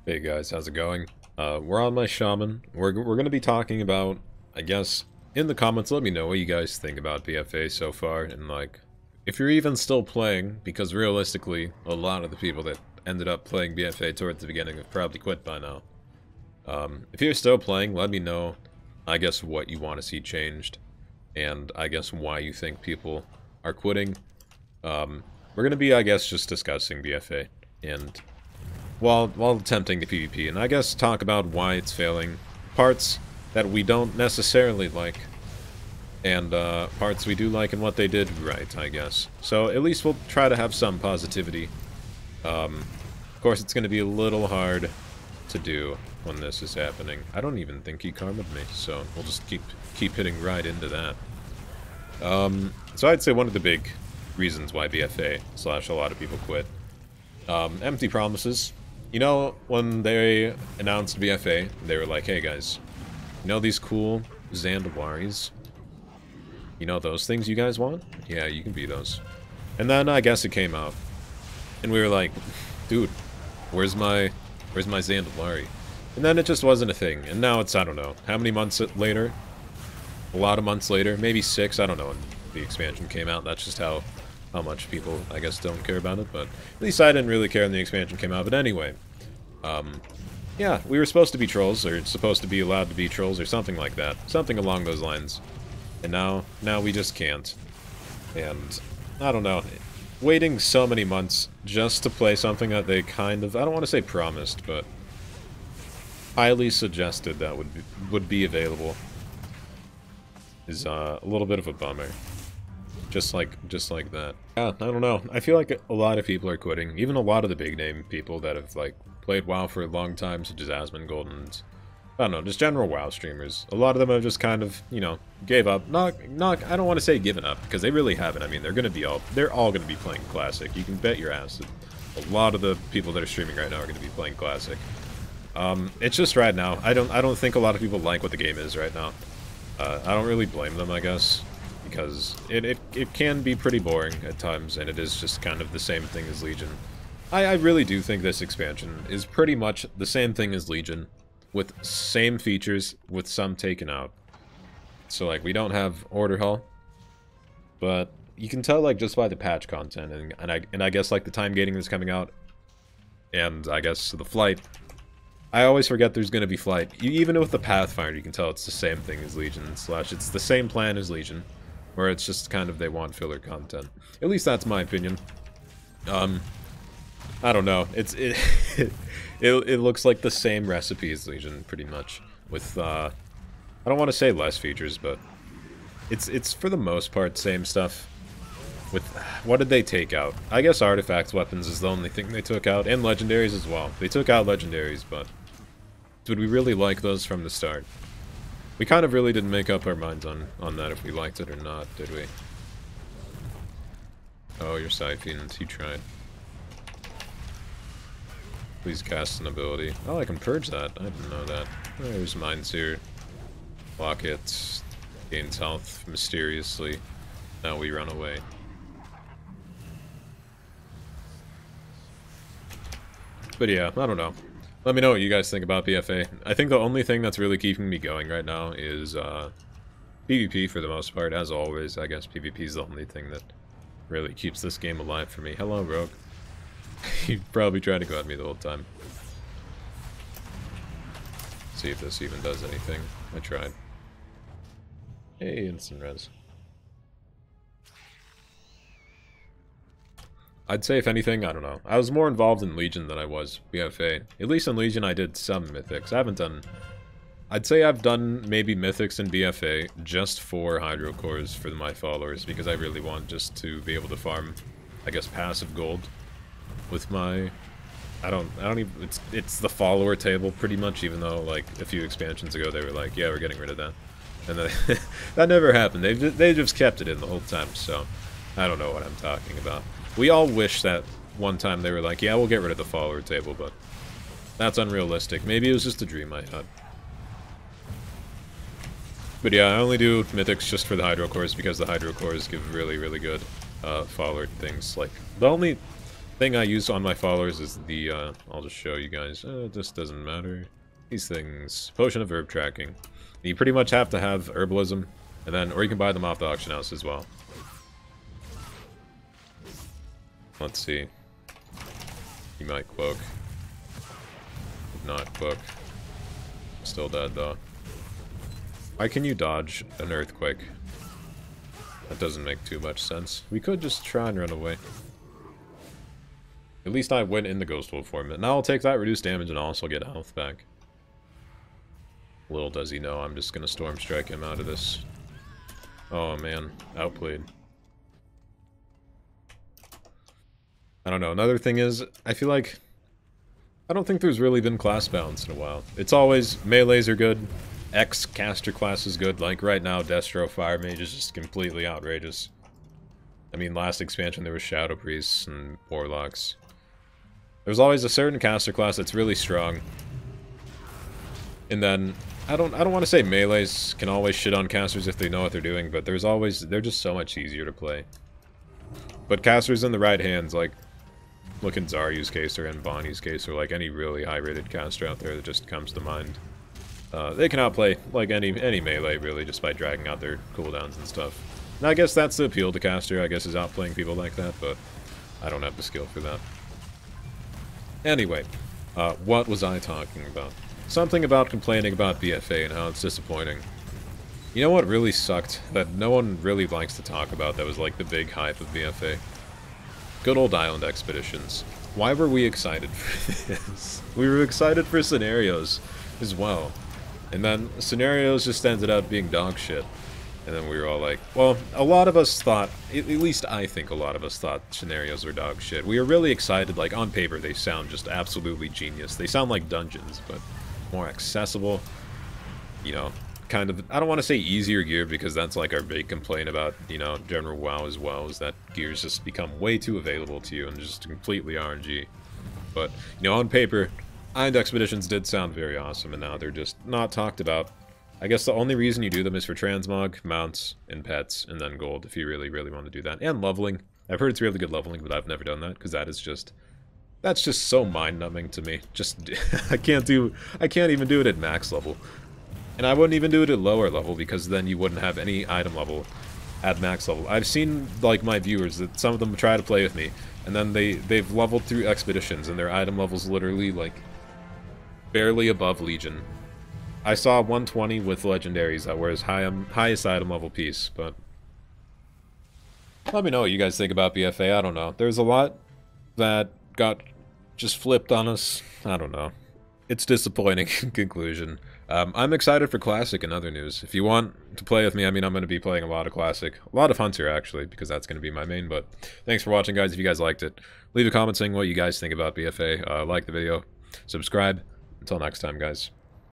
Hey guys, how's it going? We're on my shaman. We're gonna be talking about, I guess, in the comments, let me know what you guys think about BFA so far, and like, if you're even still playing, because realistically, a lot of the people that ended up playing BFA towards the beginning have probably quit by now. If you're still playing, let me know, I guess, what you want to see changed, and I guess why you think people are quitting. We're gonna be, I guess, just discussing BFA, and while attempting the PvP, and I guess talk about why it's failing, parts that we don't necessarily like, and parts we do like and what they did right, I guess. So at least we'll try to have some positivity. Of course, it's going to be a little hard to do when this is happening. I don't even think he karma'd me, so we'll just keep hitting right into that. So I'd say one of the big reasons why BFA / a lot of people quit. Empty promises. You know, when they announced BFA, they were like, hey guys, you know these cool Zandawaris? You know those things you guys want? Yeah, you can be those. And then I guess it came out. And we were like, dude, where's my Zandawari? And then it just wasn't a thing. And now it's, I don't know, how many months later? A lot of months later, maybe 6, I don't know when the expansion came out. That's just how much people, I guess, don't care about it, but at least I didn't really care when the expansion came out. But anyway, yeah, we were supposed to be trolls, or supposed to be allowed to be trolls, or something like that. Something along those lines. And now we just can't. And, I don't know, waiting so many months just to play something that they kind of, I don't want to say promised, but highly suggested that would be available is a little bit of a bummer. Just like that. Yeah, I don't know. I feel like a lot of people are quitting. Even a lot of the big name people that have like played WoW for a long time, such as Asmongold and I don't know, just general WoW streamers. A lot of them have just kind of, you know, gave up. Not I don't want to say given up, because they really haven't. I mean, they're all gonna be playing Classic. You can bet your ass that a lot of the people that are streaming right now are gonna be playing Classic. It's just right now. I don't think a lot of people like what the game is right now. I don't really blame them, I guess, because it can be pretty boring at times, and it is just kind of the same thing as Legion. I really do think this expansion is pretty much the same thing as Legion, with same features, with some taken out. So, like, we don't have Order Hall, but you can tell, like, just by the patch content, and I guess, like, the time gating that's coming out, and I guess the flight. I always forget there's going to be flight. Even with the Pathfinder, you can tell it's the same thing as Legion, / it's the same plan as Legion, where it's just kind of they want filler content. At least that's my opinion. I don't know. It looks like the same recipe as Legion, pretty much. With I don't want to say less features, but it's for the most part same stuff. With what did they take out? I guess artifacts, weapons is the only thing they took out, and legendaries as well. They took out legendaries, but did we really like those from the start? We kind of really didn't make up our minds on that if we liked it or not, did we? Oh, you're Side Fiends, you tried. Please cast an ability. Oh, I can purge that. I didn't know that. Oh, there's mines here. Block it. Gains health mysteriously. Now we run away. But yeah, I don't know. Let me know what you guys think about BFA. I think the only thing that's really keeping me going right now is PvP for the most part, as always. I guess PvP is the only thing that really keeps this game alive for me. Hello, Rogue. He probably tried to go at me the whole time. See if this even does anything. I tried. Hey, instant res. I'd say, if anything, I don't know. I was more involved in Legion than I was BFA. At least in Legion I did some Mythics. I haven't done... I'd say I've done maybe Mythics and BFA just for Hydro Cores for my followers, because I really want just to be able to farm, I guess, passive gold with my... I don't even... It's the follower table, pretty much, even though, like, a few expansions ago they were like, yeah, we're getting rid of that. And then, that never happened. They just kept it in the whole time, so I don't know what I'm talking about. We all wish that one time they were like, yeah, we'll get rid of the follower table, but that's unrealistic. Maybe it was just a dream I had. But yeah, I only do Mythics just for the Hydro Cores, because the Hydro Cores give really, really good follower things. Like, the only thing I use on my followers is the, I'll just show you guys. This doesn't matter. These things. Potion of herb tracking. You pretty much have to have herbalism, and then, or you can buy them off the auction house as well. Let's see. You might cloak. Not cloak. Still dead though. Why can you dodge an earthquake? That doesn't make too much sense. We could just try and run away. At least I went in the Ghost Wolf form. Now I'll take that reduced damage and also get health back. Little does he know I'm just gonna Storm Strike him out of this. Oh man, outplayed. I don't know, another thing is, I feel like I don't think there's really been class balance in a while. It's always, melees are good, X caster class is good, like right now Destro Fire Mage is just completely outrageous. I mean, last expansion there was Shadow Priests and Warlocks. There's always a certain caster class that's really strong. And then, I don't want to say melees can always shit on casters if they know what they're doing, but there's always, they're just so much easier to play. But casters in the right hands, like, look at Zaryu's case or in Bonnie's case, or like any really high-rated caster out there that just comes to mind. They can outplay, like, any melee, really, just by dragging out their cooldowns and stuff. And I guess that's the appeal to caster, I guess, is outplaying people like that, but I don't have the skill for that. Anyway, what was I talking about? Something about complaining about BFA and how it's disappointing. You know what really sucked, that no one really likes to talk about, that was like the big hype of BFA? Good old island expeditions. Why were we excited for this? We were excited for scenarios as well. And then scenarios just ended up being dog shit. And then we were all like, well, a lot of us thought, at least I think a lot of us thought scenarios were dog shit. We were really excited, like on paper they sound just absolutely genius. They sound like dungeons, but more accessible, you know, kind of, I don't want to say easier gear because that's like our big complaint about, you know, general WoW as well, is that gears just become way too available to you and just completely RNG. But, you know, on paper, Island Expeditions did sound very awesome, and now they're just not talked about. I guess the only reason you do them is for transmog, mounts, and pets, and then gold, if you really, really want to do that. And leveling. I've heard it's really good leveling, but I've never done that, because that is just... that's just so mind-numbing to me. Just, I can't even do it at max level. And I wouldn't even do it at lower level, because then you wouldn't have any item level at max level. I've seen, like, my viewers, that some of them try to play with me, and then they've leveled through expeditions, and their item level's literally, like, barely above Legion. I saw 120 with legendaries that were his highest item level piece, but... let me know what you guys think about BFA, I don't know. There's a lot that got just flipped on us, I don't know. It's disappointing in conclusion. I'm excited for Classic and other news. If you want to play with me, I mean, I'm going to be playing a lot of Classic. A lot of Hunter, actually, because that's going to be my main, but thanks for watching, guys. If you guys liked it, leave a comment saying what you guys think about BFA. Like the video, subscribe. Until next time, guys.